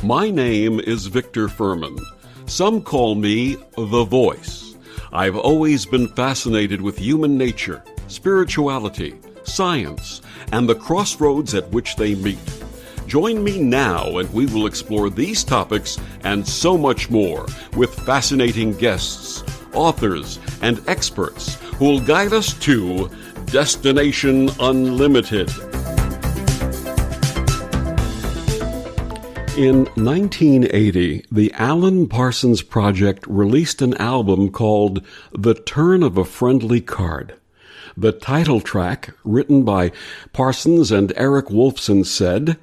My name is Victor Fuhrman. Some call me the Voice. I've always been fascinated with human nature, spirituality, science, and the crossroads at which they meet. Join me now and we will explore these topics and so much more with fascinating guests, authors, and experts who will guide us to Destination Unlimited. In 1980, the Alan Parsons Project released an album called The Turn of a Friendly Card. The title track, written by Parsons and Eric Woolfson, said,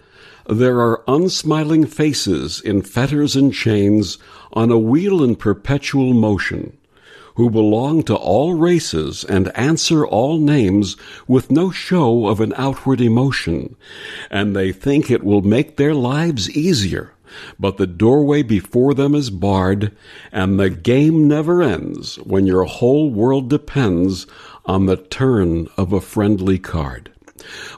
"There are unsmiling faces in fetters and chains on a wheel in perpetual motion, who belong to all races and answer all names with no show of an outward emotion, and they think it will make their lives easier. But the doorway before them is barred, and the game never ends when your whole world depends on the turn of a friendly card."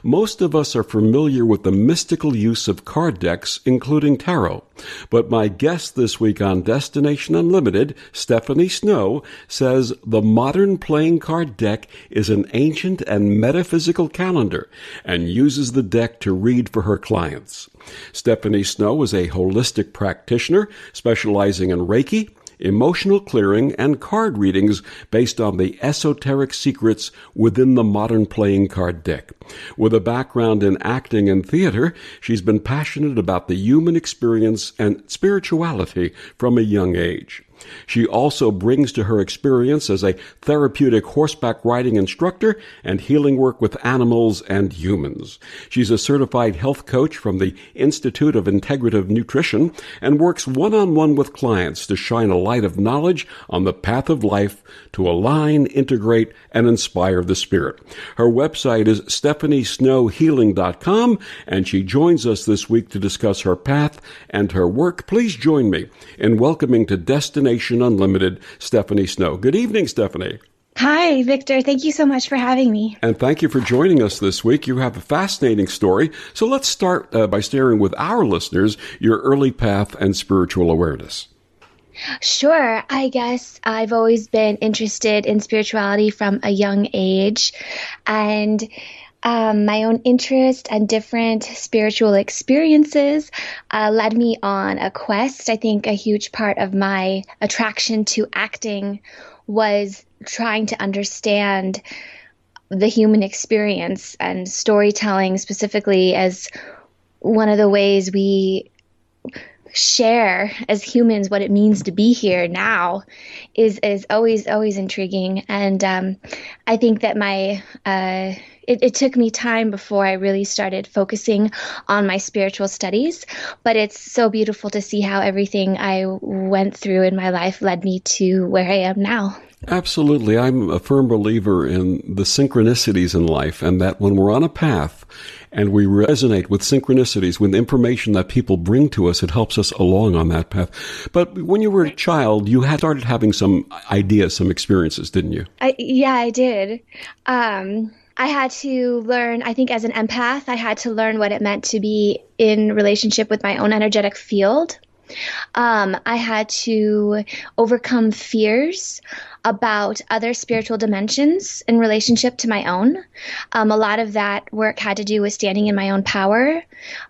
Most of us are familiar with the mystical use of card decks, including tarot. But my guest this week on Destination Unlimited, Stephanie Snow, says the modern playing card deck is an ancient and metaphysical calendar and uses the deck to read for her clients. Stephanie Snow is a holistic practitioner specializing in Reiki, emotional clearing, and card readings based on the esoteric secrets within the modern playing card deck. With a background in acting and theater, she's been passionate about the human experience and spirituality from a young age. She also brings to her experience as a therapeutic horseback riding instructor and healing work with animals and humans. She's a certified health coach from the Institute of Integrative Nutrition and works one-on-one with clients to shine a light of knowledge on the path of life to align, integrate, and inspire the spirit. Her website is stephaniesnowhealing.com, and she joins us this week to discuss her path and her work. Please join me in welcoming to Destination Unlimited, Stephanie Snow. Good evening, Stephanie. Hi, Victor. Thank you so much for having me. And thank you for joining us this week. You have a fascinating story. So let's start by sharing with our listeners your early path and spiritual awareness. Sure. I guess I've always been interested in spirituality from a young age, and my own interest and different spiritual experiences led me on a quest. I think a huge part of my attraction to acting was trying to understand the human experience, and storytelling specifically as one of the ways we share as humans what it means to be here now is always intriguing. And I think that it took me time before I really started focusing on my spiritual studies, but it's so beautiful to see how everything I went through in my life led me to where I am now. Absolutely. I'm a firm believer in the synchronicities in life, and that when we're on a path and we resonate with synchronicities, with information that people bring to us, it helps us along on that path. But when you were a child, you had started having some ideas, some experiences, didn't you? Yeah, I did. I had to learn, I think as an empath, I had to learn what it meant to be in relationship with my own energetic field. I had to overcome fears about other spiritual dimensions in relationship to my own. A lot of that work had to do with standing in my own power.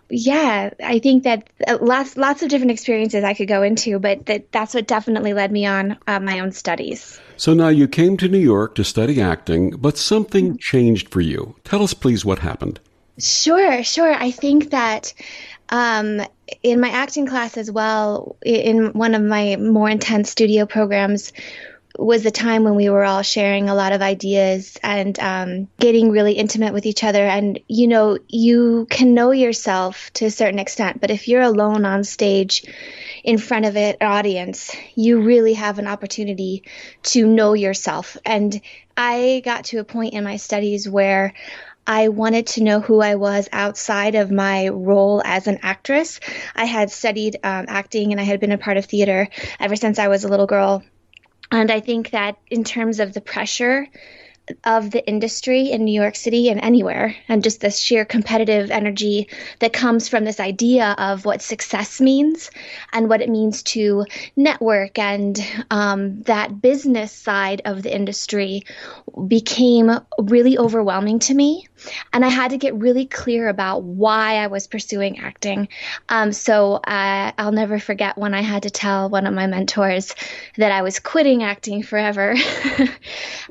Yeah, I think that lots of different experiences I could go into, but that's what definitely led me on my own studies. So now you came to New York to study acting, but something changed for you. Tell us, please, what happened. Sure. I think that in my acting class as well, in one of my more intense studio programs, was the time when we were all sharing a lot of ideas and getting really intimate with each other. And, you can know yourself to a certain extent, but if you're alone on stage in front of an audience, you really have an opportunity to know yourself. And I got to a point in my studies where I wanted to know who I was outside of my role as an actress. I had studied acting, and I had been a part of theater ever since I was a little girl. And I think that in terms of the pressure of the industry in New York City and anywhere, and just this sheer competitive energy that comes from this idea of what success means and what it means to network, and that business side of the industry became really overwhelming to me. And I had to get really clear about why I was pursuing acting. So I'll never forget when I had to tell one of my mentors that I was quitting acting forever.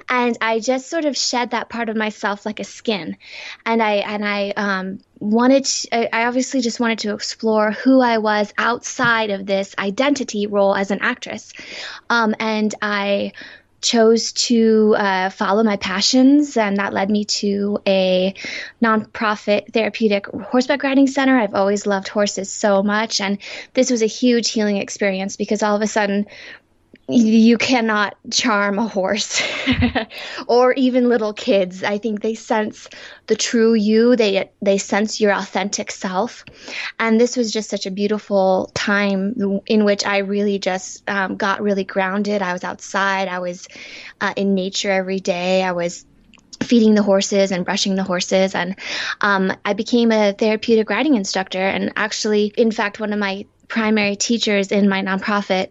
And I just sort of shed that part of myself like a skin. And I obviously just wanted to explore who I was outside of this identity role as an actress. And I chose to follow my passions, and that led me to a nonprofit therapeutic horseback riding center. I've always loved horses so much, and this was a huge healing experience because all of a sudden you cannot charm a horse or even little kids. I think they sense the true you. They sense your authentic self. And this was just such a beautiful time in which I really just got really grounded. I was outside. I was in nature every day. I was feeding the horses and brushing the horses. And I became a therapeutic riding instructor. And actually, in fact, one of my primary teachers in my nonprofit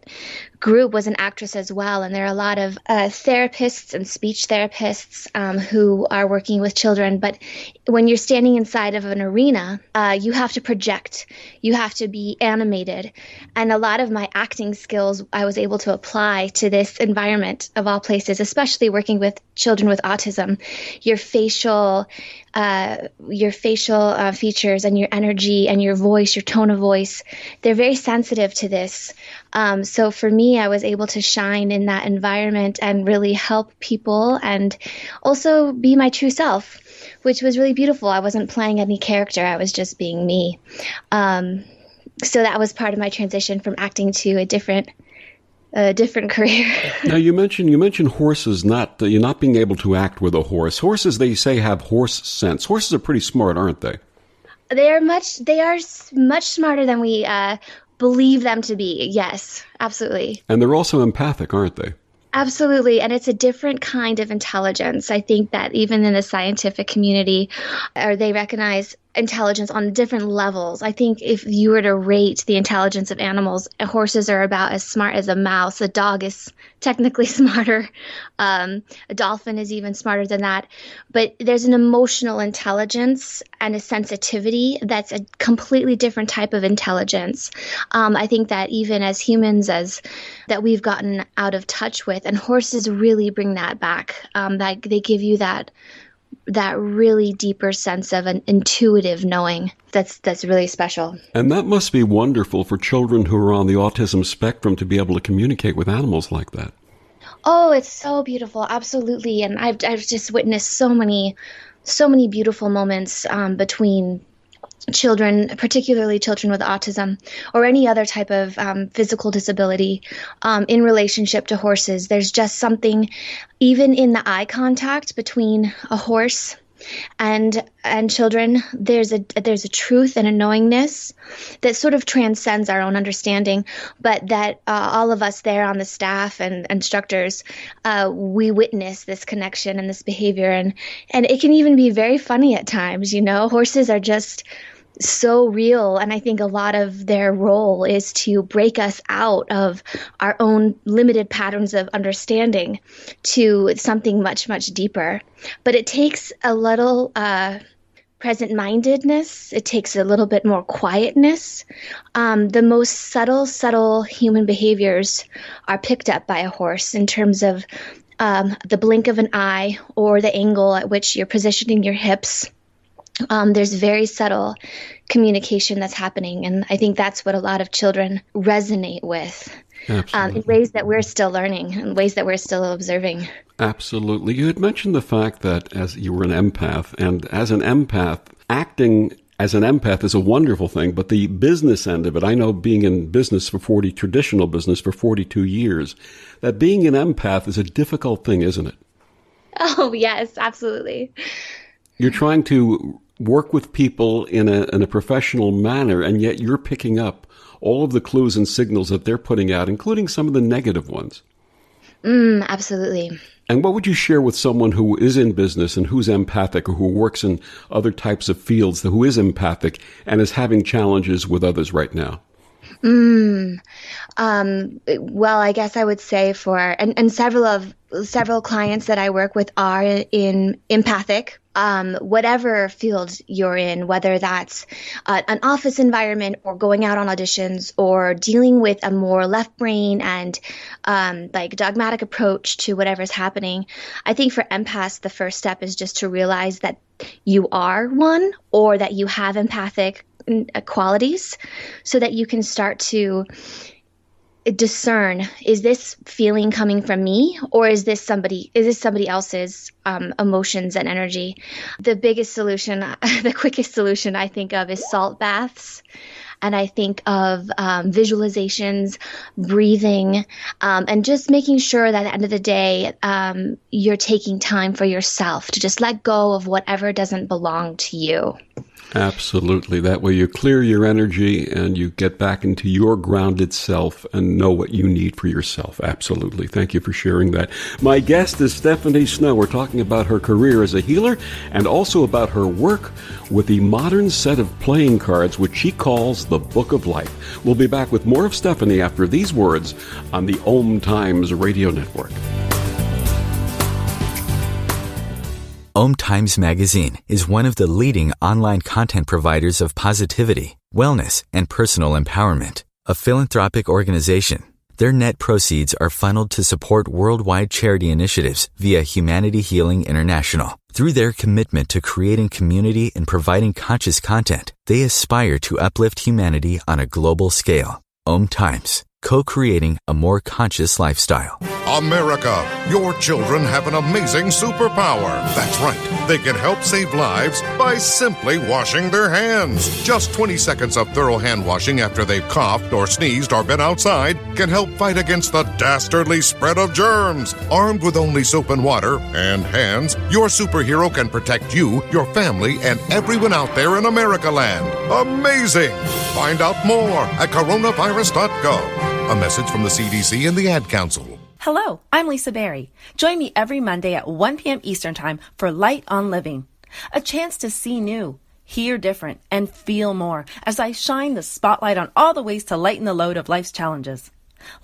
group was an actress as well. And there are a lot of therapists and speech therapists who are working with children. But when you're standing inside of an arena, you have to project. You have to be animated. And a lot of my acting skills I was able to apply to this environment of all places, especially working with children with autism. Your facial features and your energy and your voice, your tone of voice, they're very sensitive to this. So for me, I was able to shine in that environment and really help people and also be my true self, which was really beautiful. I wasn't playing any character. I was just being me. So that was part of my transition from acting to a different career. Now you mentioned horses not being able to act with a horse. Horses, they say, have horse sense. Horses are pretty smart, aren't they? They are much smarter than we believe them to be. Yes, absolutely. And they're also empathic, aren't they? Absolutely. And it's a different kind of intelligence. I think that even in the scientific community, they recognize intelligence on different levels. I think if you were to rate the intelligence of animals, horses are about as smart as a mouse. A dog is technically smarter. A dolphin is even smarter than that. But there's an emotional intelligence and a sensitivity that's a completely different type of intelligence. I think that even as humans, that we've gotten out of touch with, and horses really bring that back. That they give you that really deeper sense of an intuitive knowing that's really special. And that must be wonderful for children who are on the autism spectrum to be able to communicate with animals like that. Oh, it's so beautiful. Absolutely. And I've just witnessed so many beautiful moments between children, particularly children with autism or any other type of physical disability, in relationship to horses. There's just something, even in the eye contact between a horse and children, there's a truth and a knowingness that sort of transcends our own understanding, but that all of us there on the staff and instructors, we witness this connection and this behavior, and it can even be very funny at times. Horses are just so real, and I think a lot of their role is to break us out of our own limited patterns of understanding to something much, much deeper. But it takes a little present-mindedness. It takes a little bit more quietness. The most subtle human behaviors are picked up by a horse in terms of the blink of an eye or the angle at which you're positioning your hips. There's very subtle communication that's happening, and I think that's what a lot of children resonate with in ways that we're still learning, in ways that we're still observing. Absolutely. You had mentioned the fact that as you were an empath, and as an empath, acting as an empath is a wonderful thing, but the business end of it, I know being in business traditional business for 42 years, that being an empath is a difficult thing, isn't it? Oh, yes, absolutely. You're trying to work with people in a professional manner, and yet you're picking up all of the clues and signals that they're putting out, including some of the negative ones. Absolutely. And what would you share with someone who is in business and who's empathic, or who works in other types of fields, who is empathic and is having challenges with others right now? Well, I guess I would say and several clients that I work with are in empathic, whatever field you're in, whether that's an office environment or going out on auditions or dealing with a more left brain and like dogmatic approach to whatever's happening. I think for empaths, the first step is just to realize that you are one, or that you have empathic qualities, so that you can start to discern, is this feeling coming from me, or is this somebody else's emotions and energy? The biggest solution, the quickest solution I think of is salt baths. And I think of visualizations, breathing, and just making sure that at the end of the day, you're taking time for yourself to just let go of whatever doesn't belong to you. Absolutely. That way you clear your energy and you get back into your grounded self and know what you need for yourself. Absolutely. Thank you for sharing that. My guest is Stephanie Snow. We're talking about her career as a healer and also about her work with the modern set of playing cards, which she calls the Book of Life. We'll be back with more of Stephanie after these words on the OMTimes Radio Network. OMTimes Magazine is one of the leading online content providers of positivity, wellness, and personal empowerment. A philanthropic organization, their net proceeds are funneled to support worldwide charity initiatives via Humanity Healing International. Through their commitment to creating community and providing conscious content, they aspire to uplift humanity on a global scale. OMTimes, co-creating a more conscious lifestyle. America, your children have an amazing superpower. That's right. They can help save lives by simply washing their hands. Just 20 seconds of thorough hand washing after they've coughed or sneezed or been outside can help fight against the dastardly spread of germs. Armed with only soap and water and hands, your superhero can protect you, your family, and everyone out there in America land. Amazing! Find out more at coronavirus.gov. A message from the CDC and the Ad Council. Hello, I'm Lisa Berry. Join me every Monday at 1 p.m. Eastern Time for Light on Living. A chance to see new, hear different, and feel more as I shine the spotlight on all the ways to lighten the load of life's challenges.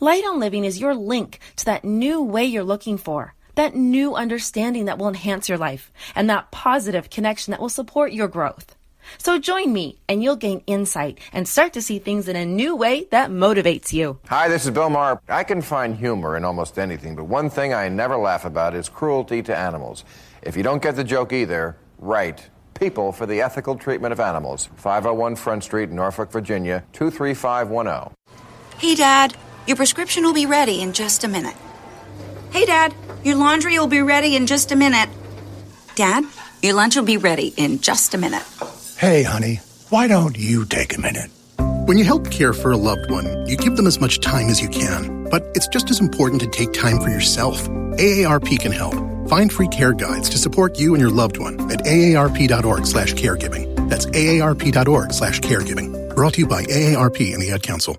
Light on Living is your link to that new way you're looking for, that new understanding that will enhance your life, and that positive connection that will support your growth. So join me, and you'll gain insight and start to see things in a new way that motivates you. Hi, this is Bill Maher. I can find humor in almost anything, but one thing I never laugh about is cruelty to animals. If you don't get the joke either, write People for the Ethical Treatment of Animals, 501 Front Street, Norfolk, Virginia, 23510. Hey, Dad, your prescription will be ready in just a minute. Hey, Dad, your laundry will be ready in just a minute. Dad, your lunch will be ready in just a minute. Hey, honey, why don't you take a minute? When you help care for a loved one, you give them as much time as you can. But it's just as important to take time for yourself. AARP can help. Find free care guides to support you and your loved one at aarp.org/caregiving. That's aarp.org/caregiving. Brought to you by AARP and the Ad Council.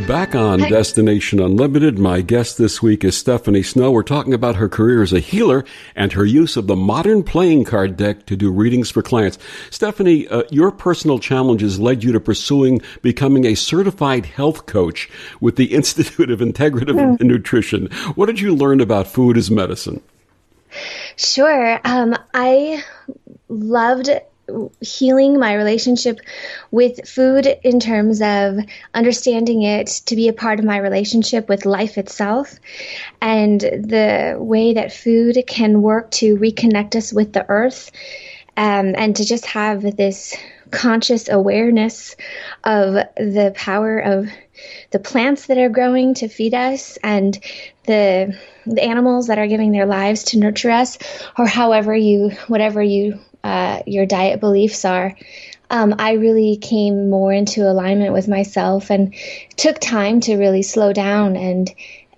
Back on Destination Unlimited, my guest this week is Stephanie Snow. We're talking about her career as a healer and her use of the modern playing card deck to do readings for clients. Stephanie, your personal challenges led you to pursuing becoming a certified health coach with the Institute of Integrative Nutrition. What did you learn about food as medicine? Sure. I loved healing my relationship with food in terms of understanding it to be a part of my relationship with life itself, and the way that food can work to reconnect us with the earth, and to just have this conscious awareness of the power of the plants that are growing to feed us and the animals that are giving their lives to nurture us, or whatever your diet beliefs are. I really came more into alignment with myself and took time to really slow down and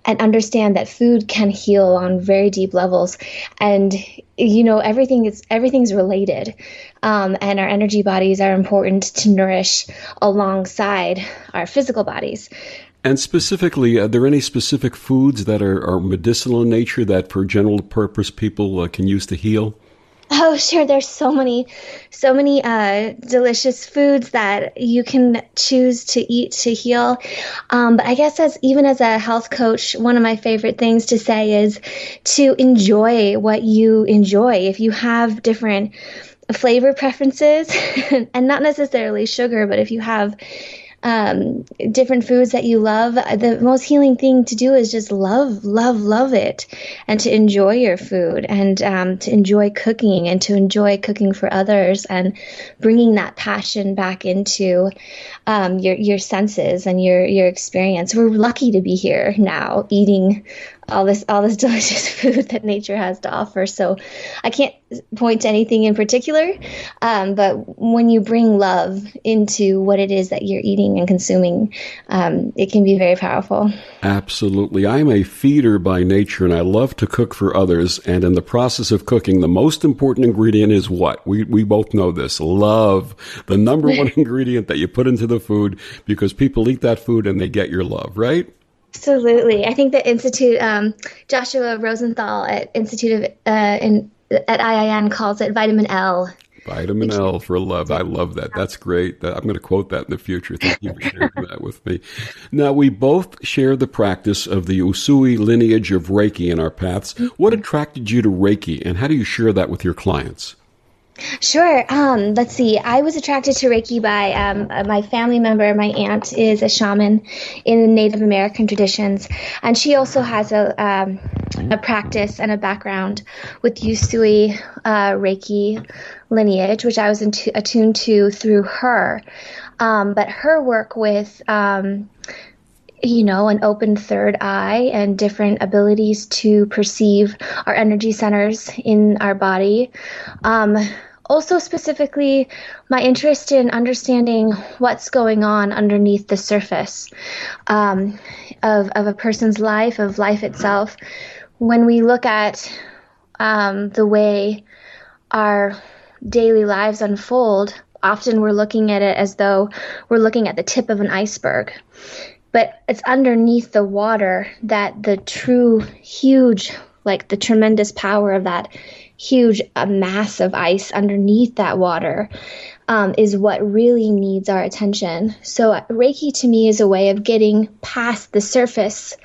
and understand that food can heal on very deep levels. And, everything's related. And our energy bodies are important to nourish alongside our physical bodies. And specifically, are there any specific foods that are medicinal in nature that for general purpose people can use to heal? Oh, sure. There's so many delicious foods that you can choose to eat to heal. But I guess as a health coach, one of my favorite things to say is to enjoy what you enjoy. If you have different flavor preferences, and not necessarily sugar, but if you have different foods that you love, the most healing thing to do is just love it, and to enjoy your food, and to enjoy cooking, and to enjoy cooking for others, and bringing that passion back into your senses and your experience. We're lucky to be here now eating all this delicious food that nature has to offer. So I can't point to anything in particular, but when you bring love into what it is that you're eating and consuming, it can be very powerful. Absolutely. I'm a feeder by nature, and I love to cook for others. And in the process of cooking, the most important ingredient is what? We both know this. Love. The number one ingredient that you put into the food, because people eat that food and they get your love, right? Absolutely. I think the Institute, Joshua Rosenthal at Institute at IIN calls it vitamin L. Vitamin L for love. I love that. That's great. I'm going to quote that in the future. Thank you for sharing that with me. Now, we both share the practice of the Usui lineage of Reiki in our paths. What attracted you to Reiki, and how do you share that with your clients? Sure. Let's see. I was attracted to Reiki by my family member. My aunt is a shaman in Native American traditions, and she also has a practice and a background with Usui Reiki lineage, which I was attuned to through her. But her work with an open third eye and different abilities to perceive our energy centers in our body. Also specifically, my interest in understanding what's going on underneath the surface of a person's life, of life itself. When we look at the way our daily lives unfold, often we're looking at it as though we're looking at the tip of an iceberg. But it's underneath the water that the true huge, like the tremendous power of that huge mass of ice underneath that water is what really needs our attention. So Reiki to me is a way of getting past the surface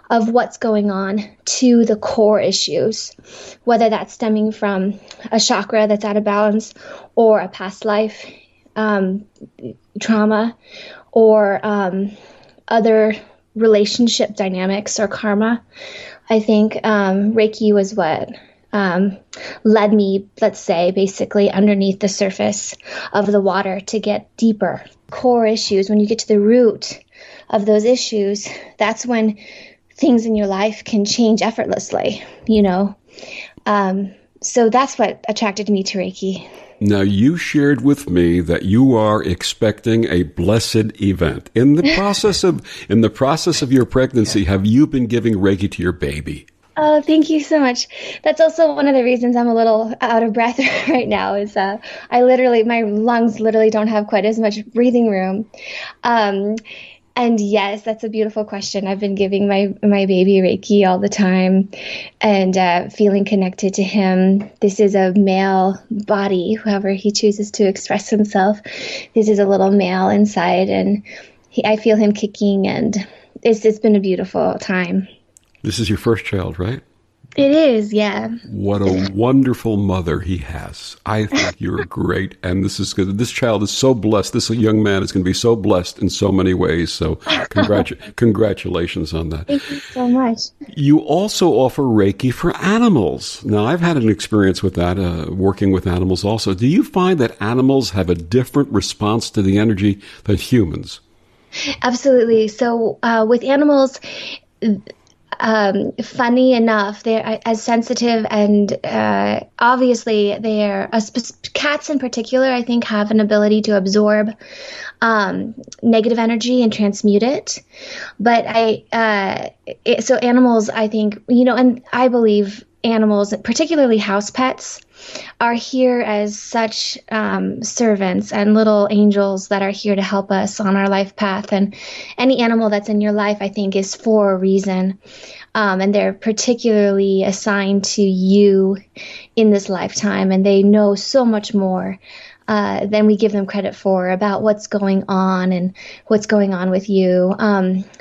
of what's going on to the core issues, whether that's stemming from a chakra that's out of balance, or a past life trauma, or other relationship dynamics or karma. I think Reiki was what led me, let's say, basically underneath the surface of the water to get deeper. Core issues, when you get to the root of those issues, that's when things in your life can change effortlessly, So that's what attracted me to Reiki. Now, you shared with me that you are expecting a blessed event. In the process of your pregnancy, have you been giving Reiki to your baby? Oh, thank you so much. That's also one of the reasons I'm a little out of breath right now is my lungs literally don't have quite as much breathing room. And yes, that's a beautiful question. I've been giving my baby Reiki all the time and feeling connected to him. This is a male body, however he chooses to express himself. This is a little male inside, and I feel him kicking, and it's been a beautiful time. This is your first child, right? It is, yeah. What a wonderful mother he has. I think you're great, and this is good. This child is so blessed. This young man is going to be so blessed in so many ways. So, congratulations on that. Thank you so much. You also offer Reiki for animals. Now, I've had an experience with that, working with animals also. Do you find that animals have a different response to the energy than humans? Absolutely. So, with animals, funny enough, they're as sensitive, and obviously they're cats in particular, I think, have an ability to absorb negative energy and transmute it. But so animals, I think, and I believe animals, particularly house pets, are here as such servants and little angels that are here to help us on our life path. And any animal that's in your life, I think, is for a reason. And they're particularly assigned to you in this lifetime. And they know so much more than we give them credit for about what's going on and what's going on with you.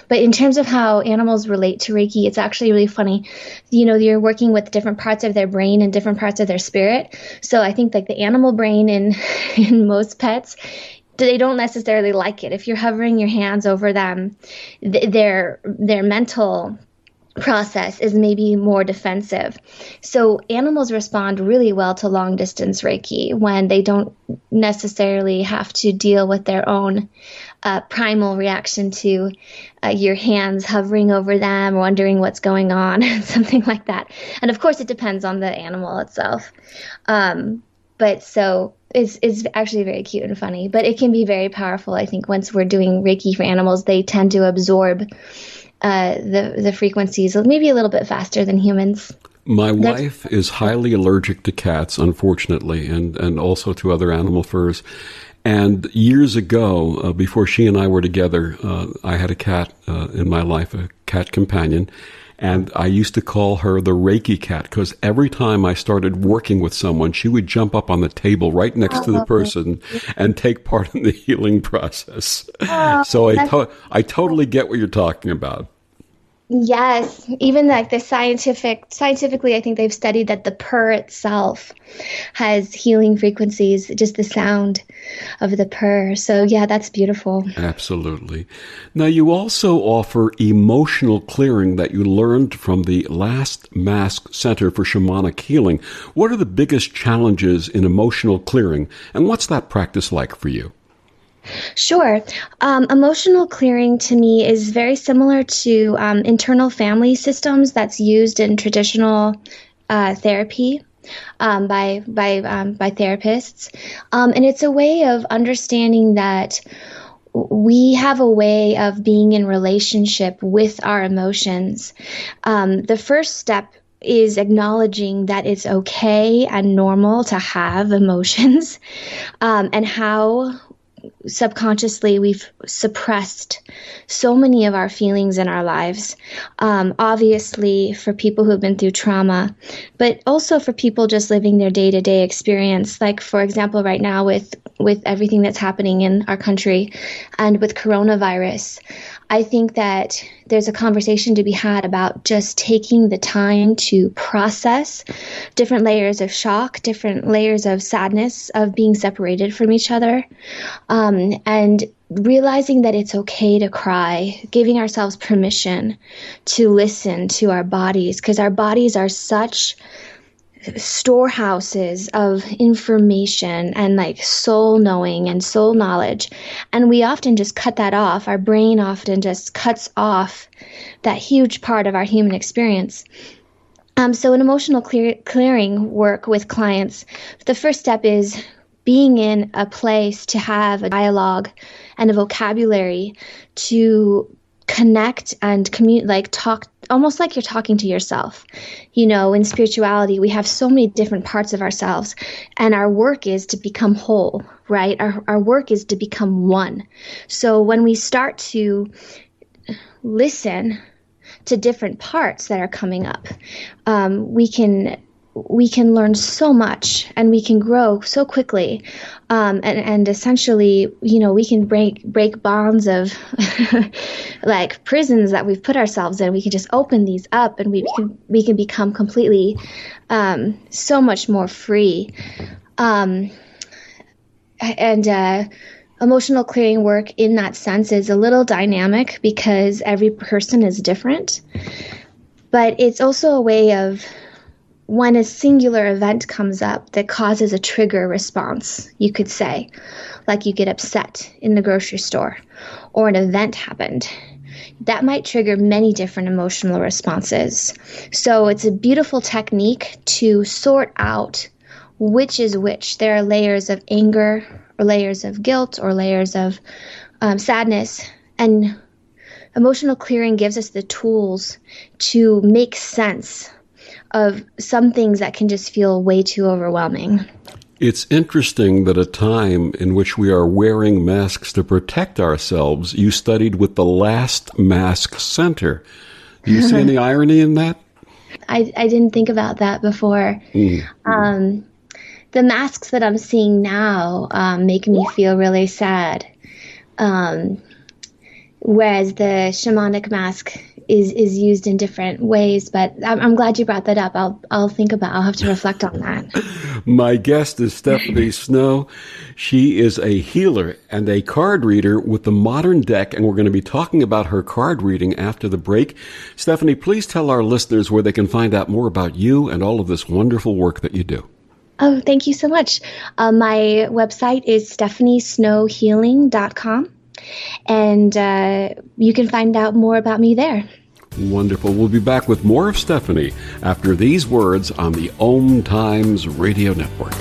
But in terms of how animals relate to Reiki, it's actually really funny. You're working with different parts of their brain and different parts of their spirit. So I think like the animal brain in most pets, they don't necessarily like it. If you're hovering your hands over them, their mental process is maybe more defensive. So animals respond really well to long distance Reiki when they don't necessarily have to deal with their own primal reaction to your hands hovering over them, wondering what's going on, something like that. And of course, it depends on the animal itself. But so it's actually very cute and funny, but it can be very powerful. I think once we're doing Reiki for animals, they tend to absorb the frequencies maybe a little bit faster than humans. My wife is highly allergic to cats, unfortunately, and also to other animal furs. And years ago, before she and I were together, I had a cat in my life, a cat companion, and I used to call her the Reiki cat because every time I started working with someone, she would jump up on the table right next to the person and take part in the healing process. So I totally get what you're talking about. Yes, even like the scientifically, I think they've studied that the purr itself has healing frequencies, just the sound of the purr. So yeah, that's beautiful. Absolutely. Now you also offer emotional clearing that you learned from the Last Mask Center for Shamanic Healing. What are the biggest challenges in emotional clearing, and what's that practice like for you? Sure. Emotional clearing to me is very similar to internal family systems that's used in traditional therapy by therapists. And it's a way of understanding that we have a way of being in relationship with our emotions. The first step is acknowledging that it's okay and normal to have emotions, and how subconsciously we've suppressed so many of our feelings in our lives, obviously for people who've been through trauma, but also for people just living their day-to-day experience. Like, for example, right now with everything that's happening in our country and with coronavirus, I think that there's a conversation to be had about just taking the time to process different layers of shock, different layers of sadness of being separated from each other, and realizing that it's okay to cry, giving ourselves permission to listen to our bodies, because our bodies are such storehouses of information and like soul knowing and soul knowledge, and we often just cut that off. Our brain often just cuts off that huge part of our human experience. So in emotional clearing work with clients, the first step is being in a place to have a dialogue and a vocabulary to connect and talk, almost like you're talking to yourself. In spirituality, we have so many different parts of ourselves, and our work is to become whole, right? Our work is to become one. So when we start to listen to different parts that are coming up, we can learn so much, and we can grow so quickly, and essentially, we can break bonds of like prisons that we've put ourselves in. We can just open these up, and we can become completely so much more free. Emotional clearing work in that sense is a little dynamic because every person is different, but it's also a way of, when a singular event comes up that causes a trigger response, you could say, like you get upset in the grocery store, or an event happened, that might trigger many different emotional responses. So it's a beautiful technique to sort out which is which. There are layers of anger, or layers of guilt, or layers of sadness. And emotional clearing gives us the tools to make sense of some things that can just feel way too overwhelming. It's interesting that a time in which we are wearing masks to protect ourselves, you studied with the last mask center. Do you see any irony in that? I didn't think about that before. Mm-hmm. The masks that I'm seeing now make me feel really sad. Whereas the shamanic mask is used in different ways, but I'm glad you brought that up. I'll have to reflect on that. My guest is Stephanie Snow. She is a healer and a card reader with the Modern Deck, and we're going to be talking about her card reading after the break. Stephanie, please tell our listeners where they can find out more about you and all of this wonderful work that you do. Oh, thank you so much. My website is stephaniesnowhealing.com. And you can find out more about me there. Wonderful. We'll be back with more of Stephanie after these words on the OMTimes Radio Network.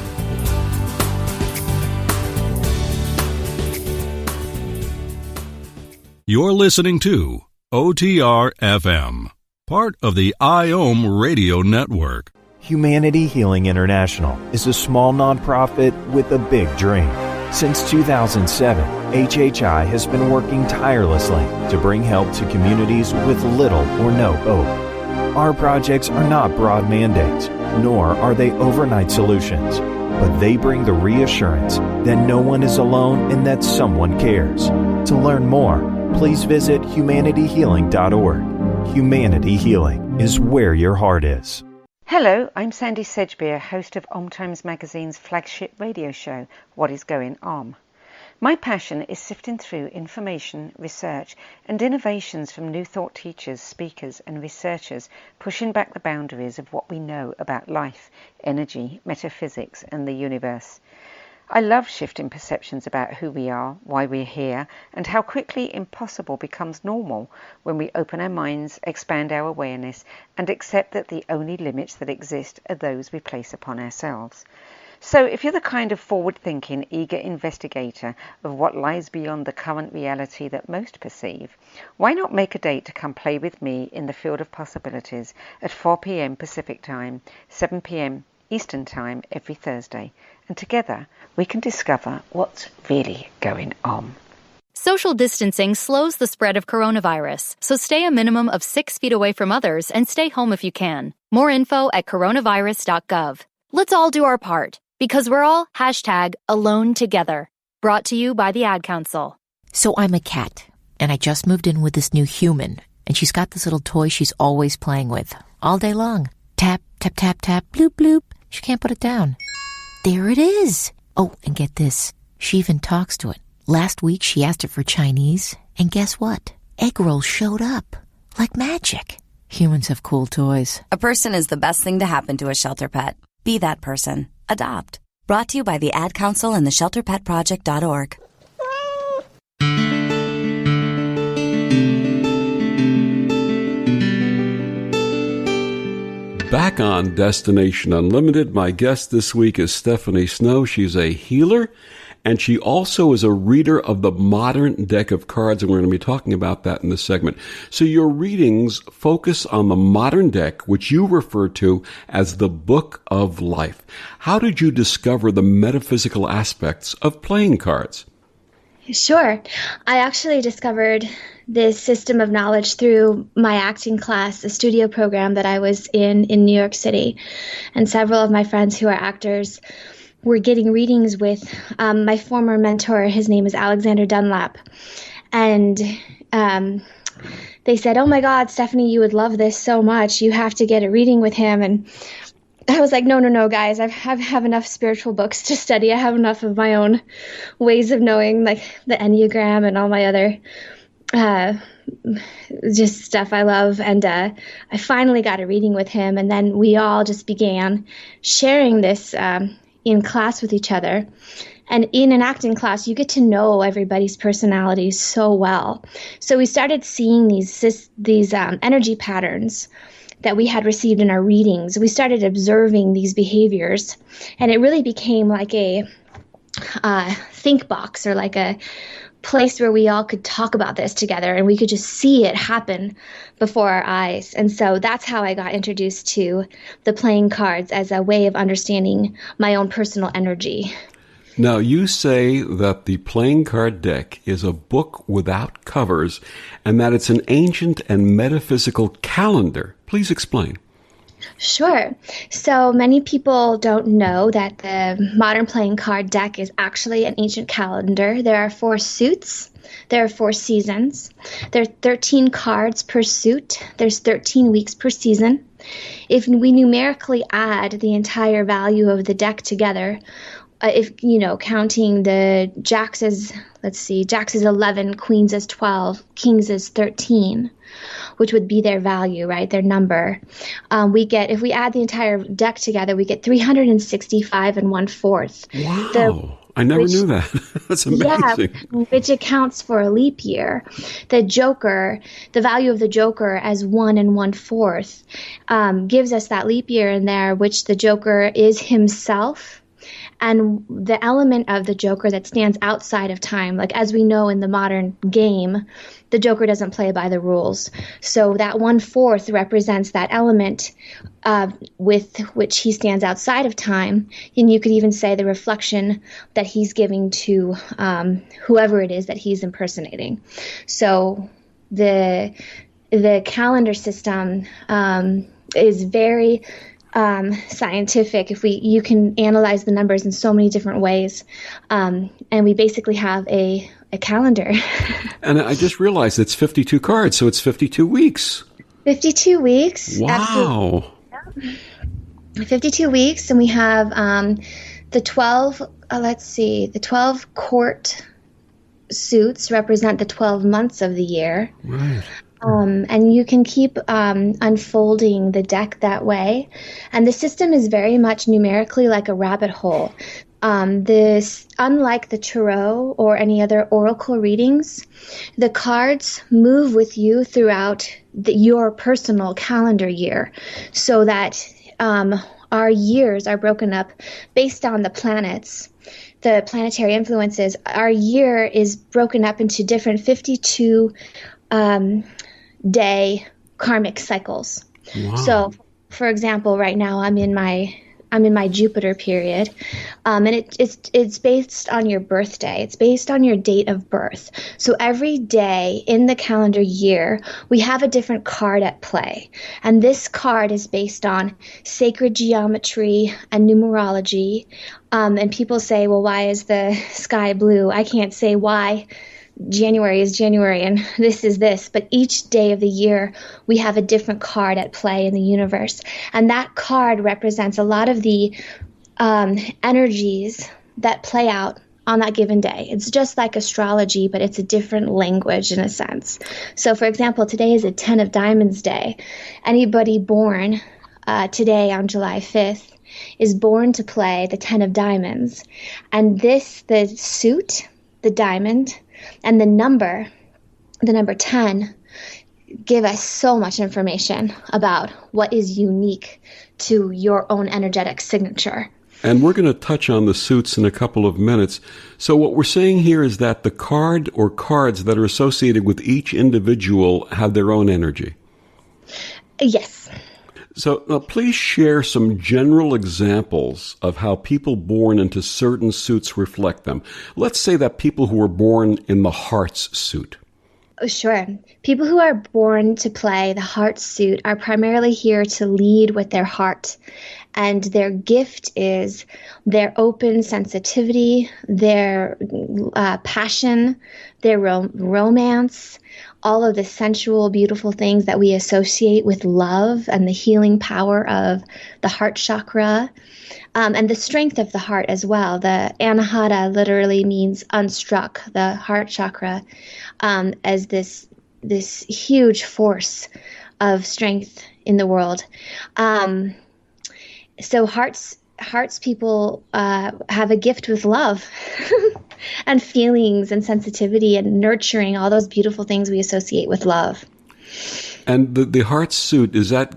You're listening to OTR FM, part of the IOM Radio Network. Humanity Healing International is a small nonprofit with a big dream. Since 2007, HHI has been working tirelessly to bring help to communities with little or no hope. Our projects are not broad mandates, nor are they overnight solutions, but they bring the reassurance that no one is alone and that someone cares. To learn more, please visit humanityhealing.org. Humanity Healing is where your heart is. Hello, I'm Sandy Sedgbeer, host of OMTimes Magazine's flagship radio show, What is Going On? My passion is sifting through information, research, and innovations from new thought teachers, speakers, and researchers pushing back the boundaries of what we know about life, energy, metaphysics, and the universe. I love shifting perceptions about who we are, why we're here, and how quickly impossible becomes normal when we open our minds, expand our awareness, and accept that the only limits that exist are those we place upon ourselves. So if you're the kind of forward-thinking, eager investigator of what lies beyond the current reality that most perceive, why not make a date to come play with me in the field of possibilities at 4 p.m. Pacific Time, 7 p.m. Eastern Time every Thursday, and together we can discover what's really going on. Social distancing slows the spread of coronavirus, so stay a minimum of 6 feet away from others and stay home if you can. More info at coronavirus.gov. Let's all do our part, because we're all #AloneTogether. Brought to you by the Ad Council. So I'm a cat, and I just moved in with this new human, and she's got this little toy she's always playing with, all day long. Tap, tap, tap, tap, bloop, bloop. She can't put it down. There it is. Oh, and get this. She even talks to it. Last week, she asked it for Chinese, and guess what? Egg rolls showed up. Like magic. Humans have cool toys. A person is the best thing to happen to a shelter pet. Be that person. Adopt. Brought to you by the Ad Council and the ShelterPetProject.org. Back on Destination Unlimited, my guest this week is Stephanie Snow. She's a healer, and she also is a reader of the Modern Deck of Cards, and we're going to be talking about that in this segment. So your readings focus on the Modern Deck, which you refer to as the Book of Life. How did you discover the metaphysical aspects of playing cards? Sure. I actually discovered this system of knowledge through my acting class, a studio program that I was in New York City. And several of my friends who are actors were getting readings with my former mentor. His name is Alexander Dunlap. And they said, "Oh my God, Stephanie, you would love this so much. You have to get a reading with him." And I was like, no, guys, I have enough spiritual books to study. I have enough of my own ways of knowing, like the Enneagram and all my other just stuff I love. And I finally got a reading with him. And then we all just began sharing this in class with each other. And in an acting class, you get to know everybody's personalities so well. So we started seeing these energy patterns that we had received in our readings. We started observing these behaviors, and it really became like a think box, or like a place where we all could talk about this together, and we could just see it happen before our eyes. And so that's how I got introduced to the playing cards as a way of understanding my own personal energy. Now, you say that the playing card deck is a book without covers and that it's an ancient and metaphysical calendar. Please explain. Sure. So many people don't know that the modern playing card deck is actually an ancient calendar. There are 4 suits. There are 4 seasons. There are 13 cards per suit. There's 13 weeks per season. If we numerically add the entire value of the deck together, counting the jacks as, jacks is 11, queens is 12, kings is 13, which would be their value, right? Their number. If we add the entire deck together, we get 365 and 1/4. Wow. I never knew that. That's amazing. Yeah, which accounts for a leap year. The Joker, the value of the Joker as 1 and 1/4, gives us that leap year in there, which the Joker is himself. And the element of the Joker that stands outside of time, like as we know in the modern game, the Joker doesn't play by the rules. So that 1/4 represents that element with which he stands outside of time. And you could even say the reflection that he's giving to whoever it is that he's impersonating. So the calendar system is very scientific. You can analyze the numbers in so many different ways, and we basically have a calendar. And I just realized it's 52 cards, so it's 52 weeks. 52 weeks. Wow. Absolutely. 52 weeks, and we have the 12. The 12 court suits represent the 12 months of the year. Right. And you can keep unfolding the deck that way. And the system is very much numerically like a rabbit hole. Unlike the tarot or any other oracle readings, the cards move with you throughout your personal calendar year, so that our years are broken up based on the planets. The planetary influences. Our year is broken up into different 52 day karmic cycles. Wow. So, for example, right now I'm in my Jupiter period, and it's based on your birthday. It's based on your date of birth. So every day in the calendar year, we have a different card at play, and this card is based on sacred geometry and numerology. And people say, well, why is the sky blue? I can't say why. January is January and this is this, but each day of the year we have a different card at play in the universe, and that card represents a lot of the energies that play out on that given day. It's just like astrology, but it's a different language in a sense. So for example, today is a 10 of Diamonds day. Anybody born today on July 5th is born to play the 10 of Diamonds, and the suit, the diamond, and the number 10 give us so much information about what is unique to your own energetic signature. And we're going to touch on the suits in a couple of minutes. So what we're saying here is that the card or cards that are associated with each individual have their own energy. Yes. So please share some general examples of how people born into certain suits reflect them. Let's say that people who were born in the Hearts suit. Sure. People who are born to play the Heart suit are primarily here to lead with their heart. And their gift is their open sensitivity, their passion, their romance, all of the sensual, beautiful things that we associate with love and the healing power of the heart chakra, and the strength of the heart as well. The anahata literally means unstruck, the heart chakra, as this huge force of strength in the world. So heart hearts people have a gift with love and feelings and sensitivity and nurturing, all those beautiful things we associate with love. And the heart suit, does that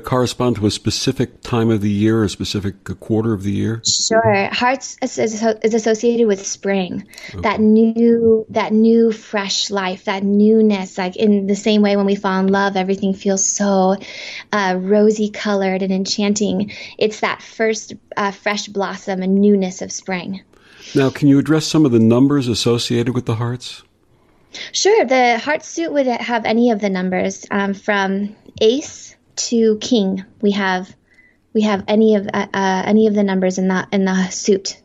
correspond to a specific time of the year, a specific quarter of the year? Sure. Hearts is associated with spring, okay. that new fresh life, that newness. Like in the same way when we fall in love, everything feels so rosy colored and enchanting. It's that first fresh blossom and newness of spring. Now, can you address some of the numbers associated with the hearts? Sure. The heart suit would have any of the numbers from ace to king. We have any of the numbers in the suit.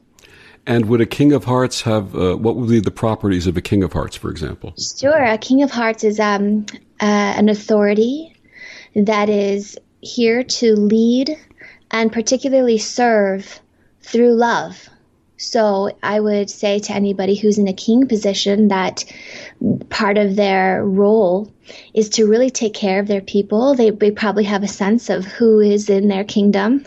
And would a king of hearts have what would be the properties of a king of hearts, for example? Sure. A king of hearts is an authority that is here to lead and particularly serve through love. So I would say to anybody who's in a king position that part of their role is to really take care of their people. They probably have a sense of who is in their kingdom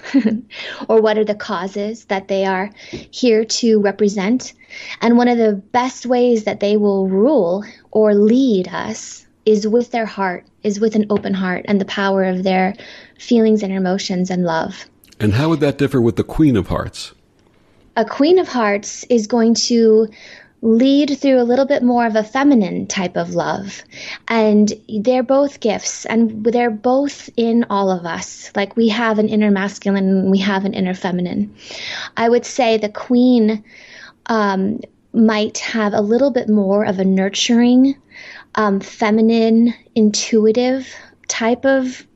or what are the causes that they are here to represent. And one of the best ways that they will rule or lead us is with their heart, is with an open heart and the power of their feelings and emotions and love. And how would that differ with the Queen of Hearts? A Queen of Hearts is going to lead through a little bit more of a feminine type of love. And they're both gifts, and they're both in all of us. Like we have an inner masculine and we have an inner feminine. I would say the Queen might have a little bit more of a nurturing, feminine, intuitive type of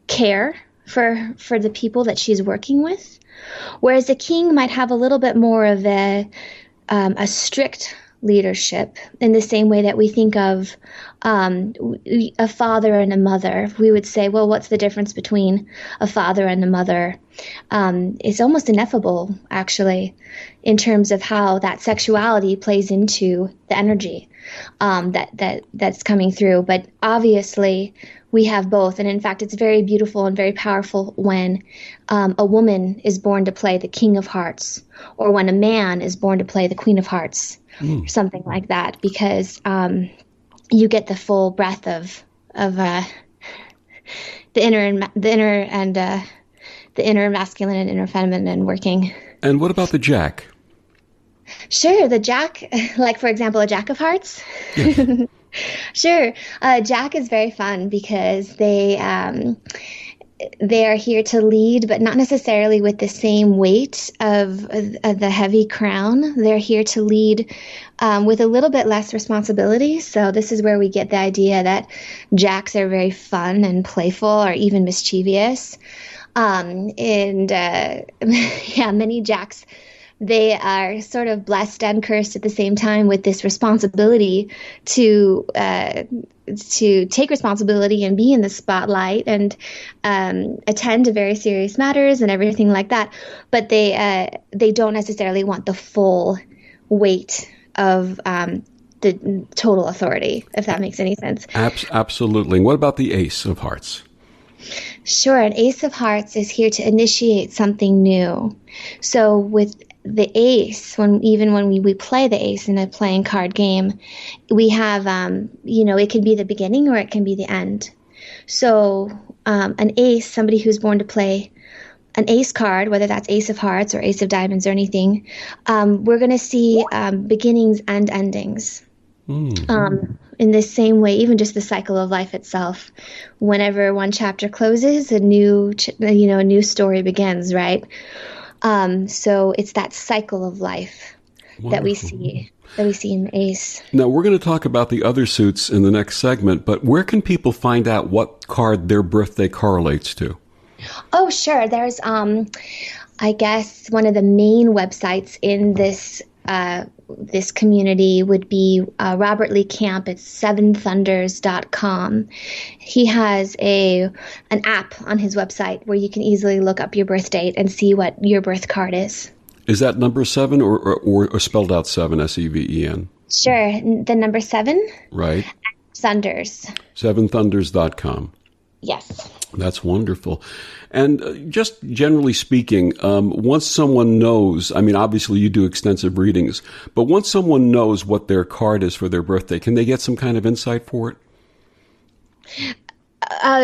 care for the people that she's working with. Whereas a king might have a little bit more of a strict leadership in the same way that we think of a father and a mother. We would say, well, what's the difference between a father and a mother? It's almost ineffable, actually, in terms of how that sexuality plays into the energy that's coming through. But obviously, we have both. And in fact, it's very beautiful and very powerful when a woman is born to play the King of Hearts, or when a man is born to play the Queen of Hearts, or something like that, because you get the full breadth of the inner masculine and inner feminine working. And what about the Jack? Sure, the Jack, like for example, a Jack of Hearts. Yes. Sure. Jack is very fun because they are here to lead, but not necessarily with the same weight of the heavy crown. They're here to lead with a little bit less responsibility. So this is where we get the idea that Jacks are very fun and playful or even mischievous. Many Jacks, they are sort of blessed and cursed at the same time with this responsibility to take responsibility and be in the spotlight and attend to very serious matters and everything like that. But they don't necessarily want the full weight of the total authority, if that makes any sense. Absolutely. And what about the Ace of Hearts? Sure. An Ace of Hearts is here to initiate something new. So with the ace, when we play the ace in a playing card game, we have, it can be the beginning or it can be the end. So an ace, somebody who's born to play an ace card, whether that's Ace of Hearts or Ace of Diamonds or anything, we're going to see beginnings and endings. In the same way, even just the cycle of life itself. Whenever one chapter closes, a new story begins, right? So it's that cycle of life that we see in Ace. Now, we're going to talk about the other suits in the next segment, but where can people find out what card their birthday correlates to? Oh, sure. There's, I guess, one of the main websites in this community would be Robert Lee Camp at seventhunders.com. He has an app on his website where you can easily look up your birth date and see what your birth card is. Is that number 7 or spelled out 7, S-E-V-E-N? Sure. The number 7? Right. Thunders. Seventhunders.com. Yes. That's wonderful. And just generally speaking, once someone knows, I mean, obviously you do extensive readings, but once someone knows what their card is for their birthday, can they get some kind of insight for it?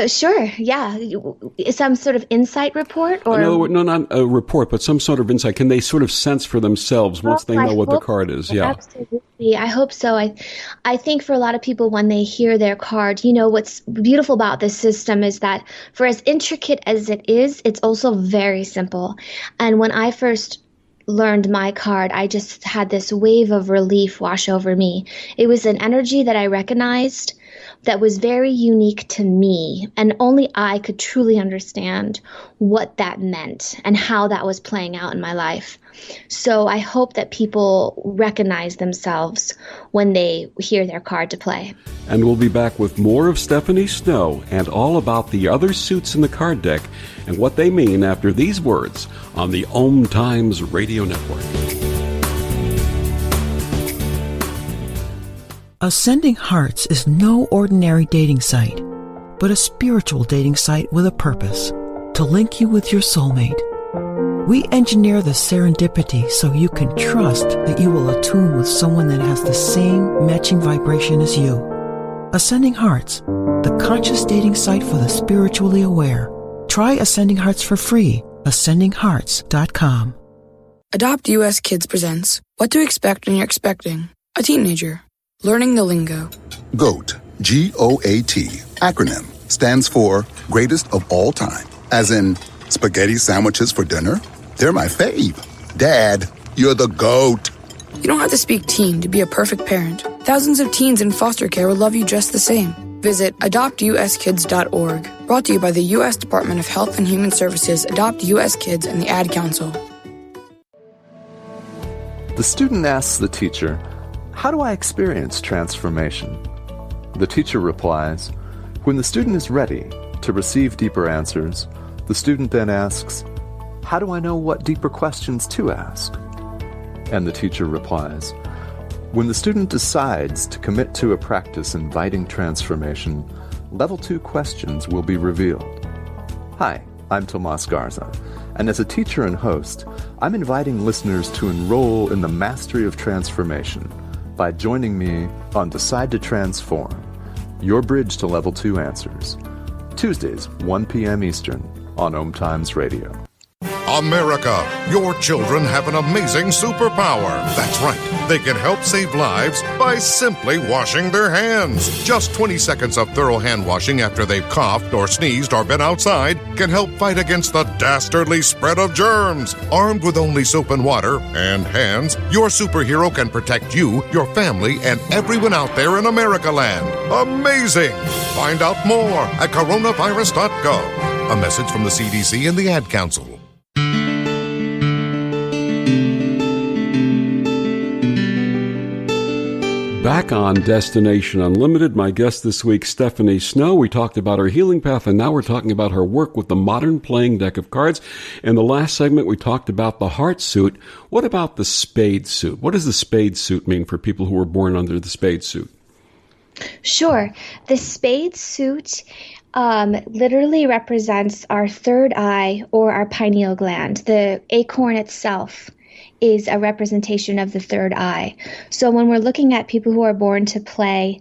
Sure. Yeah. Some sort of insight report, or no, not a report, but some sort of insight. Can they sort of sense for themselves once they know what the card is? Yeah. Absolutely. I hope so. I think for a lot of people, when they hear their card, what's beautiful about this system is that for as intricate as it is, it's also very simple. And when I first learned my card, I just had this wave of relief wash over me. It was an energy that I recognized that was very unique to me, and only I could truly understand what that meant and how that was playing out in my life. So I hope that people recognize themselves when they hear their card to play. And we'll be back with more of Stephanie Snow and all about the other suits in the card deck and what they mean after these words on the OMTimes Radio Network. Ascending Hearts is no ordinary dating site, but a spiritual dating site with a purpose, to link you with your soulmate. We engineer the serendipity so you can trust that you will attune with someone that has the same matching vibration as you. Ascending Hearts, the conscious dating site for the spiritually aware. Try Ascending Hearts for free. AscendingHearts.com. Adopt US Kids presents What to Expect When You're Expecting a Teenager. Learning the lingo. GOAT, G-O-A-T, acronym, stands for Greatest of All Time. As in, spaghetti sandwiches for dinner? They're my fave. Dad, you're the GOAT. You don't have to speak teen to be a perfect parent. Thousands of teens in foster care will love you just the same. Visit adoptuskids.org. Brought to you by the U.S. Department of Health and Human Services, Adopt U.S. Kids, and the Ad Council. The student asks the teacher, "How do I experience transformation?" The teacher replies, "When the student is ready to receive deeper answers, the student then asks, 'How do I know what deeper questions to ask?' And the teacher replies, "When the student decides to commit to a practice inviting transformation, level 2 questions will be revealed." Hi, I'm Tomas Garza, and as a teacher and host, I'm inviting listeners to enroll in the mastery of transformation by joining me on Decide to Transform, your bridge to level 2 answers. Tuesdays, 1 p.m. Eastern on OMTimes Radio. America, your children have an amazing superpower. That's right. They can help save lives by simply washing their hands. Just 20 seconds of thorough hand washing after they've coughed or sneezed or been outside can help fight against the dastardly spread of germs. Armed with only soap and water and hands, your superhero can protect you, your family, and everyone out there in America land. Amazing! Find out more at coronavirus.gov. A message from the CDC and the Ad Council. Back on Destination Unlimited, my guest this week, Stephanie Snow. We talked about her healing path, and now we're talking about her work with the modern playing deck of cards. In the last segment, we talked about the heart suit. What about the spade suit? What does the spade suit mean for people who were born under the spade suit? Sure. The spade suit literally represents our third eye or our pineal gland. The acorn itself is a representation of the third eye. So when we're looking at people who are born to play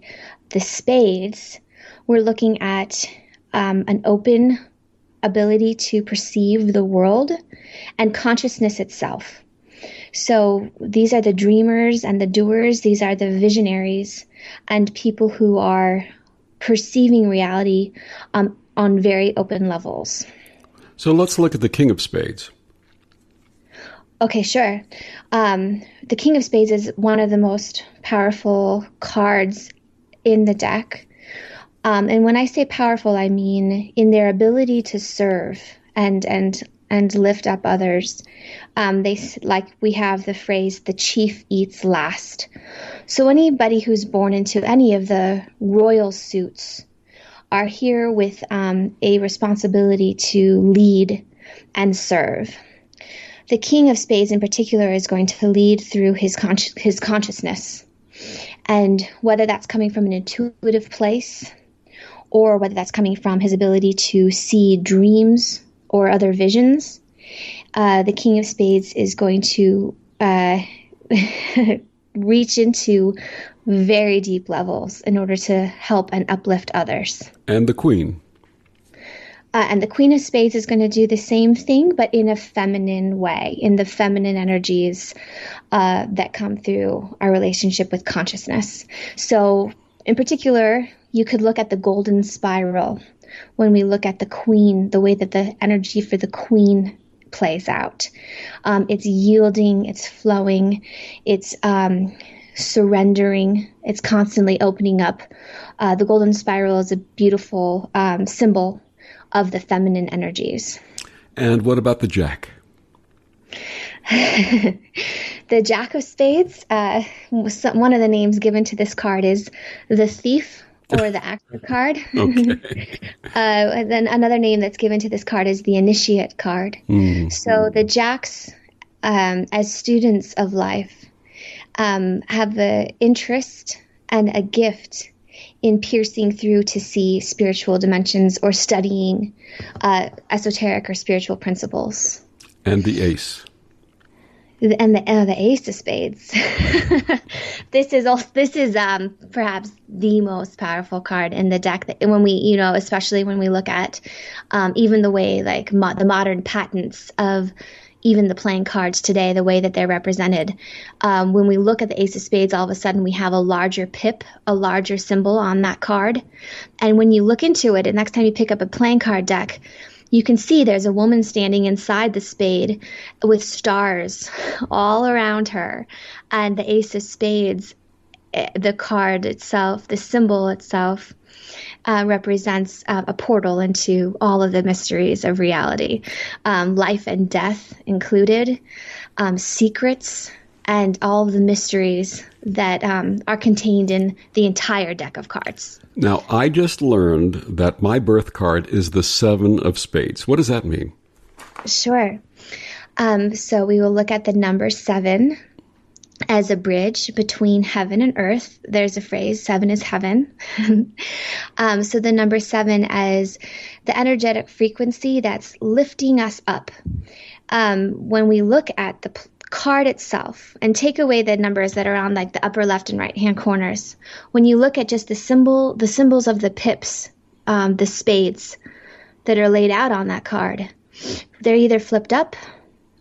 the spades, we're looking at an open ability to perceive the world and consciousness itself. So these are the dreamers and the doers. These are the visionaries and people who are perceiving reality on very open levels. So let's look at the King of Spades. Okay, sure. The King of Spades is one of the most powerful cards in the deck. And when I say powerful, I mean in their ability to serve and lift up others. We have the phrase, the chief eats last. So anybody who's born into any of the royal suits are here with a responsibility to lead and serve. The King of Spades in particular is going to lead through his consciousness. And whether that's coming from an intuitive place or whether that's coming from his ability to see dreams or other visions. The King of Spades is going to reach into very deep levels in order to help and uplift others. And the Queen. And the Queen of Spades is going to do the same thing, but in a feminine way, in the feminine energies that come through our relationship with consciousness. So in particular, you could look at the golden spiral when we look at the Queen, the way that the energy for the Queen plays out. It's yielding, it's flowing, it's surrendering, it's constantly opening up. The golden spiral is a beautiful symbol of the feminine energies. And what about the Jack? The Jack of Spades, one of the names given to this card is the Thief or the Actor card. Okay. And then another name that's given to this card is the Initiate card. So the Jacks, as students of life, have the interest and a gift in piercing through to see spiritual dimensions or studying esoteric or spiritual principles. And the Ace. And the Ace of Spades. This is perhaps the most powerful card in the deck. That when we, especially when we look at even the way like the modern patents of even the playing cards today, the way that they're represented. When we look at the Ace of Spades, all of a sudden we have a larger pip, a larger symbol on that card. And when you look into it, and next time you pick up a playing card deck, you can see there's a woman standing inside the spade with stars all around her. And the Ace of Spades, the card itself, the symbol itself, represents a portal into all of the mysteries of reality, life and death included, secrets, and all of the mysteries that are contained in the entire deck of cards. Now, I just learned that my birth card is the 7 of Spades. What does that mean? Sure. So we will look at the number 7 as a bridge between heaven and earth. There's a phrase, 7 is heaven. So the number 7 as the energetic frequency that's lifting us up. When we look at the card itself and take away the numbers that are on like the upper left and right hand corners, when you look at just the symbols of the pips, the spades that are laid out on that card, they're either flipped up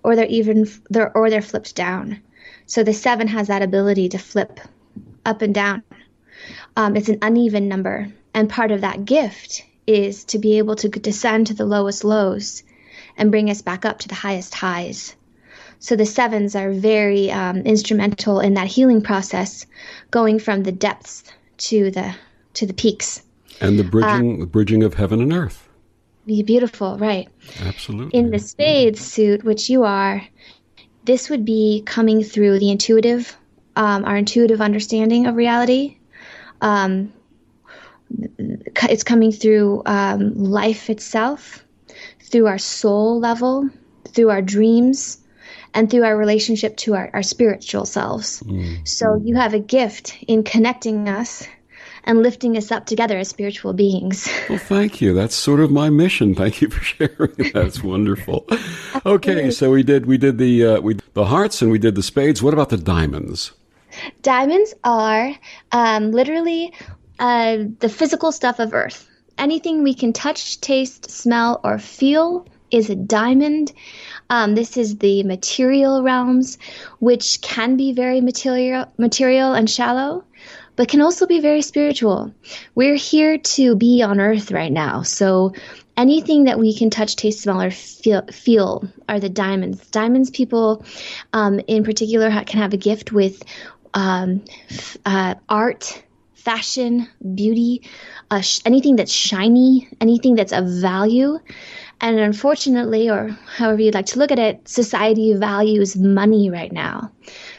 or they're flipped down. So the 7 has that ability to flip up and down. It's an uneven number. And part of that gift is to be able to descend to the lowest lows and bring us back up to the highest highs. So the 7s are very instrumental in that healing process, going from the depths to the peaks. And the bridging of heaven and earth. Beautiful, right. Absolutely. In the Spades suit, which you are, this would be coming through the our intuitive understanding of reality. It's coming through life itself, through our soul level, through our dreams, and through our relationship to our spiritual selves. So you have a gift in connecting us and lifting us up together as spiritual beings. Well, thank you. That's sort of my mission. Thank you for sharing. That's wonderful. Okay, so we did the hearts and we did the spades. What about the diamonds? Diamonds are literally the physical stuff of Earth. Anything we can touch, taste, smell, or feel is a diamond. This is the material realms, which can be very material and shallow, but can also be very spiritual. We're here to be on Earth right now, so anything that we can touch, taste, smell, or feel are the diamonds. Diamonds people, in particular, can have a gift with art, fashion, beauty, anything that's shiny, anything that's of value. And unfortunately, or however you'd like to look at it, society values money right now.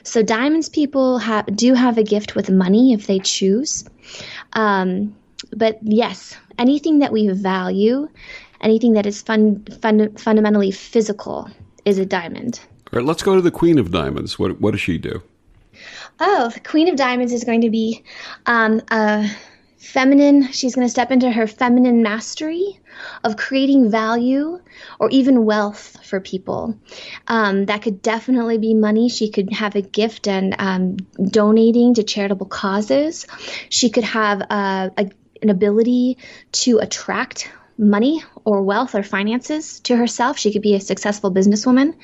So diamonds people do have a gift with money if they choose. But yes, anything that we value, anything that is fundamentally physical is a diamond. All right, let's go to the Queen of Diamonds. What does she do? Oh, the Queen of Diamonds is going to be a feminine. She's going to step into her feminine mastery of creating value or even wealth for people. That could definitely be money. She could have a gift and donating to charitable causes. She could have an ability to attract money or wealth or finances to herself. She could be a successful businesswoman,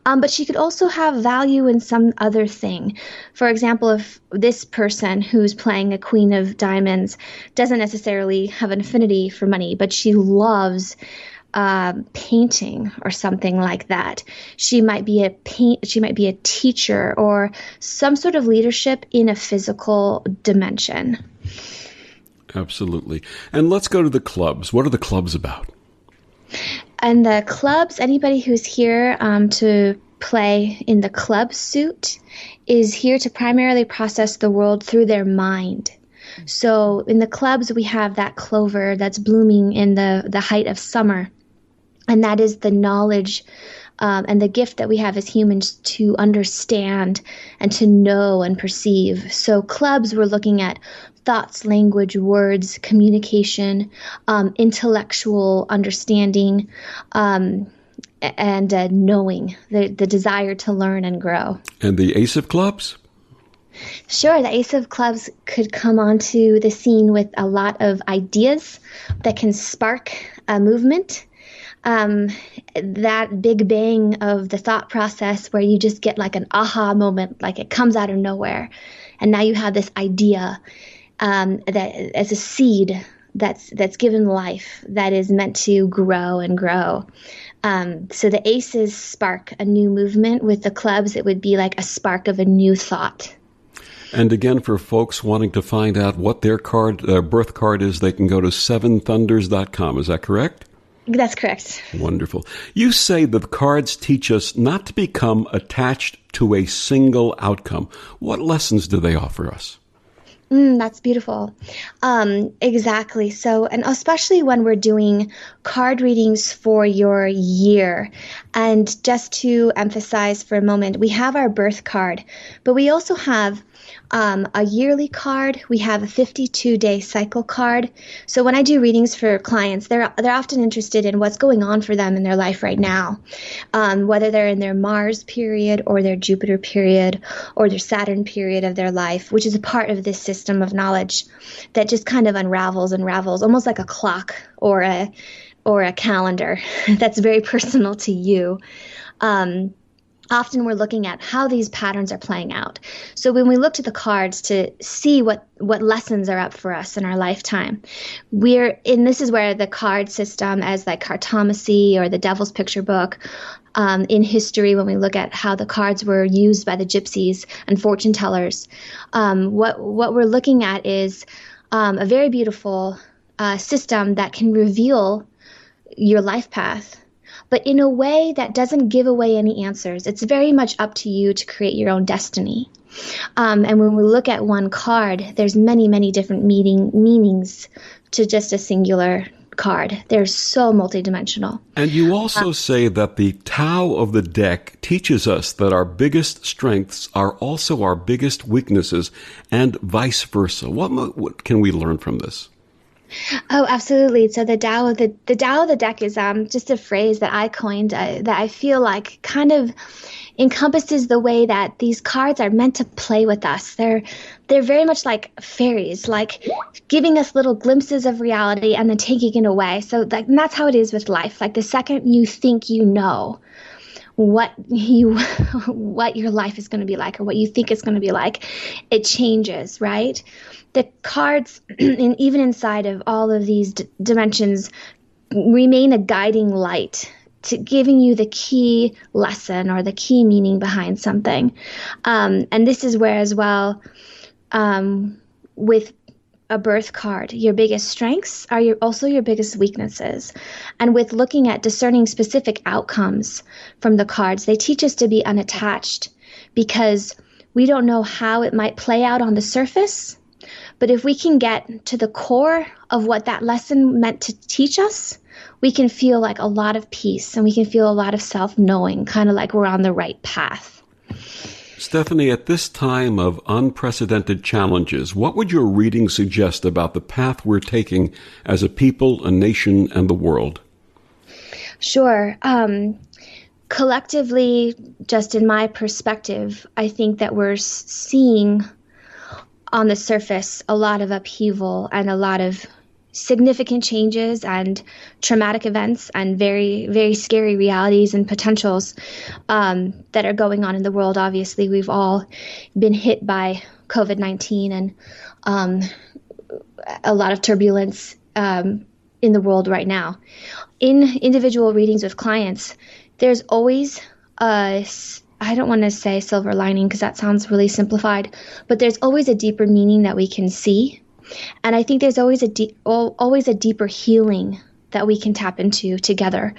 but she could also have value in some other thing. For example, if this person who's playing a Queen of Diamonds doesn't necessarily have an affinity for money, but she loves painting or something like that. She might be a teacher or some sort of leadership in a physical dimension. Absolutely. And let's go to the clubs. What are the clubs about? And the clubs, anybody who's here to play in the club suit is here to primarily process the world through their mind. So in the clubs, we have that clover that's blooming in the height of summer. And that is the knowledge and the gift that we have as humans to understand and to know and perceive. So clubs, we're looking at thoughts, language, words, communication, intellectual understanding, and knowing, the desire to learn and grow. And the Ace of Clubs? Sure, the Ace of Clubs could come onto the scene with a lot of ideas that can spark a movement. That big bang of the thought process where you just get like an aha moment, like it comes out of nowhere. And now you have this idea that as a seed that's given life, that is meant to grow and grow. So the aces spark a new movement. With the clubs, it would be like a spark of a new thought. And again, for folks wanting to find out what their birth card is, they can go to seventhunders.com. Is that correct? That's correct. Wonderful. You say that the cards teach us not to become attached to a single outcome. What lessons do they offer us? That's beautiful. Exactly. So, and especially when we're doing card readings for your year. And just to emphasize for a moment, we have our birth card, but we also have a yearly card. We have a 52-day cycle card. So when I do readings for clients, they're often interested in what's going on for them in their life right now, whether they're in their Mars period or their Jupiter period or their Saturn period of their life, which is a part of this system of knowledge that just kind of unravels, almost like a clock or a calendar that's very personal to you. Often we're looking at how these patterns are playing out. So when we look to the cards to see what lessons are up for us in our lifetime, this is where the card system, as like cartomancy or the Devil's Picture book, in history, when we look at how the cards were used by the gypsies and fortune tellers, what we're looking at is a very beautiful system that can reveal your life path, but in a way that doesn't give away any answers. It's very much up to you to create your own destiny. And when we look at one card, there's many, many different meanings to just a singular card. They're so multidimensional. And you also say that the Tao of the deck teaches us that our biggest strengths are also our biggest weaknesses, and vice versa. What can we learn from this? Oh, absolutely. So the Tao of the deck is just a phrase that I coined that I feel like kind of encompasses the way that these cards are meant to play with us. They're very much like fairies, like giving us little glimpses of reality and then taking it away. So and that's how it is with life. Like the second you think you know what your life is going to be like, or what you think it's going to be like, it changes, right? The cards, even inside of all of these dimensions, remain a guiding light to giving you the key lesson or the key meaning behind something. And this is where as well, with a birth card, your biggest strengths are also your biggest weaknesses. And with looking at discerning specific outcomes from the cards, they teach us to be unattached, because we don't know how it might play out on the surface. But if we can get to the core of what that lesson meant to teach us, we can feel like a lot of peace, and we can feel a lot of self-knowing, kind of like we're on the right path. Stephanie, at this time of unprecedented challenges, what would your reading suggest about the path we're taking as a people, a nation, and the world? Sure. Collectively, just in my perspective, I think that we're seeing on the surface a lot of upheaval and a lot of significant changes and traumatic events and very, very scary realities and potentials that are going on in the world. Obviously, we've all been hit by COVID-19 and a lot of turbulence in the world right now. In individual readings with clients, there's always I don't want to say silver lining because that sounds really simplified, but there's always a deeper meaning that we can see. And I think there's always a deeper healing that we can tap into together.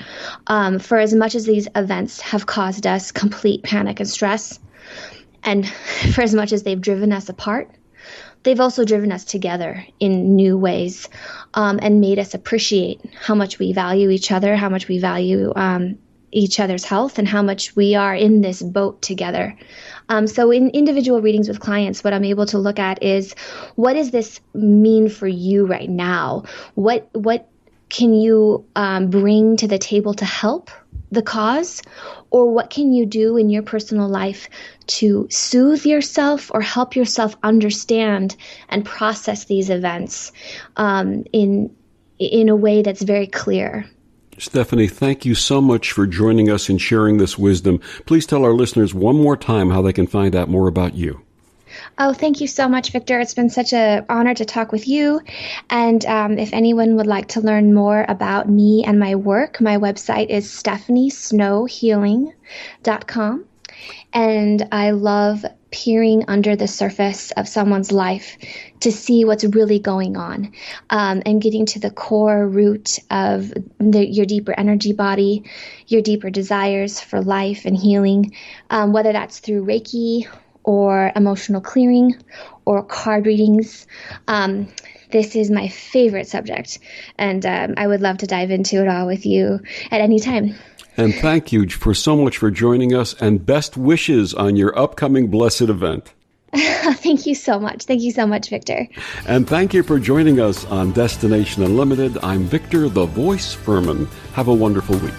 For as much as these events have caused us complete panic and stress, and for as much as they've driven us apart, they've also driven us together in new ways, and made us appreciate how much we value each other, how much we value each other's health, and how much we are in this boat together. So in individual readings with clients, what I'm able to look at is, what does this mean for you right now? What can you bring to the table to help the cause? Or what can you do in your personal life to soothe yourself or help yourself understand and process these events in a way that's very clear? Stephanie, thank you so much for joining us and sharing this wisdom. Please tell our listeners one more time how they can find out more about you. Oh, thank you so much, Victor. It's been such an honor to talk with you. And if anyone would like to learn more about me and my work, my website is stephaniesnowhealing.com. And I love peering under the surface of someone's life to see what's really going on, and getting to the core root of your deeper energy body, your deeper desires for life and healing, whether that's through Reiki or emotional clearing or card readings. This is my favorite subject, and I would love to dive into it all with you at any time. And thank you so much for joining us, and best wishes on your upcoming blessed event. Thank you so much. Thank you so much, Victor. And thank you for joining us on Destination Unlimited. I'm Victor, the Voice Fuhrman. Have a wonderful week.